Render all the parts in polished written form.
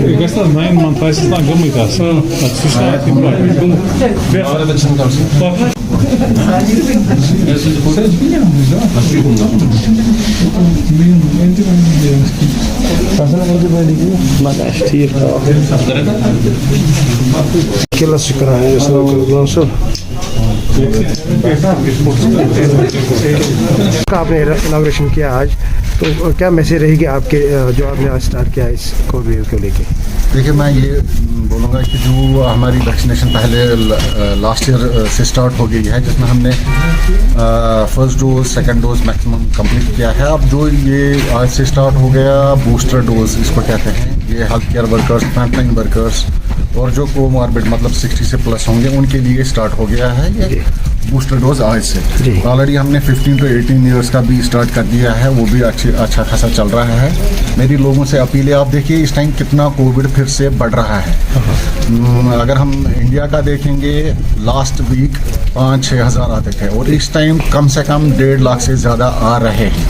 Ik was dat mijn man thuis is dan gummigas. Dat is verstaan die blok. Kila शुक्र है आपने inauguration किया आज, तो क्या मैसेज रहेगी आपके जो आपने आज स्टार्ट किया इस कोविड वेव को लेके? देखिए, मैं ये बोलूँगा कि जो हमारी वैक्सीनेशन पहले लास्ट ईयर से स्टार्ट हो गई है, जिसमें हमने first dose second dose maximum complete किया है। अब जो ये आज से स्टार्ट हो गया बूस्टर डोज इसको कहते हैं, ये health care workers, frontline workers और जो कोमॉर्बिड मतलब 60 से प्लस होंगे उनके लिए स्टार्ट हो गया है ये बूस्टर डोज आज से। ऑलरेडी हमने 15 to 18 ईयर्स का भी स्टार्ट कर दिया है, वो भी अच्छा खासा चल रहा है। मेरी लोगों से अपील है, आप देखिए इस टाइम कितना कोविड फिर से बढ़ रहा है। अगर हम इंडिया का देखेंगे लास्ट वीक 5-6 हज़ार आते थे और इस टाइम कम से कम 1.5 लाख से ज़्यादा आ रहे हैं।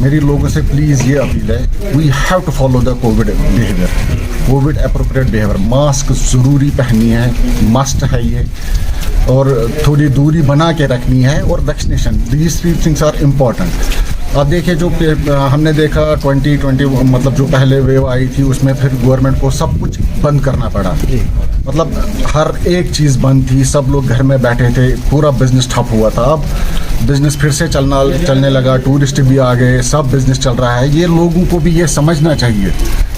मेरी लोगों से प्लीज़ ये अपील है, we have to follow the COVID behaviour, COVID appropriate behaviour. Mask ज़रूरी पहननी है, मस्ट है ये, और थोड़ी दूरी बना के रखनी है, और vaccination, these 3 things are important. अब देखिए जो हमने देखा 2020 मतलब जो पहले वेव आई थी उसमें फिर गवर्नमेंट को सब कुछ बंद करना पड़ा, मतलब हर एक चीज़ बंद थी, सब लोग घर में बैठे थे, पूरा बिजनेस ठप हुआ था। अब बिजनेस फिर से चलने लगा, टूरिस्ट भी आ गए, सब बिजनेस चल रहा है। ये लोगों को भी ये समझना चाहिए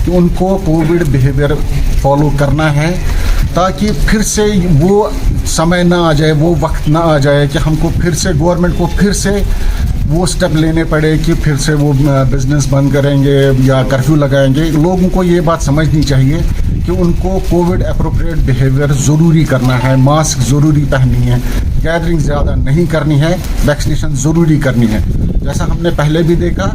कि उनको कोविड बिहेवियर फॉलो करना है, ताकि फिर से वो समय ना आ जाए, वो वक्त ना आ जाए कि हमको फिर से गवर्नमेंट को फिर से वो स्टेप लेने पड़े कि फिर से वो बिज़नेस बंद करेंगे या कर्फ्यू लगाएंगे। लोगों को ये बात समझनी चाहिए कि उनको कोविड अप्रोप्रिएट बिहेवियर ज़रूरी करना है, मास्क ज़रूरी पहननी है, गैदरिंग ज़्यादा नहीं करनी है, वैक्सीनेशन ज़रूरी करनी है। जैसा हमने पहले भी देखा,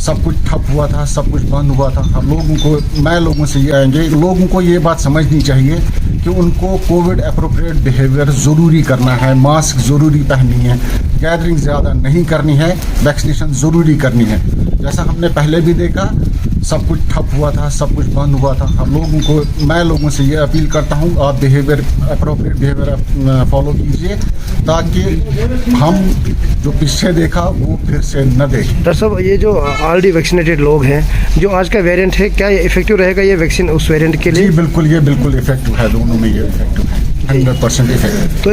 सब कुछ ठप हुआ था, सब कुछ बंद हुआ था। हम लोगों को, मैं लोगों से ये आएंगे, लोगों को ये बात समझनी चाहिए कि उनको कोविड अप्रोप्रिएट बिहेवियर ज़रूरी करना है, मास्क ज़रूरी पहननी है, गैदरिंग ज़्यादा नहीं करनी है, वैक्सीनेशन ज़रूरी करनी है। जैसा हमने पहले भी देखा, सब कुछ ठप हुआ था, सब कुछ बंद हुआ था। हम लोगों को, मैं लोगों से ये अपील करता हूँ, आप बिहेवियर अप्रोप्रिएट बिहेवियर फॉलो कीजिए, ताकि हम जो पीछे देखा वो फिर से न देखें। डॉक्टर साहब, ये जो ऑलरेडी वैक्सीनेटेड लोग हैं, जो आज का वेरिएंट है, क्या ये इफेक्टिव रहेगा ये वैक्सीन उस वेरिएंट के लिए? जी बिल्कुल, ये बिल्कुल इफेक्टिव है, दोनों में ये इफेक्टिव है, 100% इफेक्टिव। तो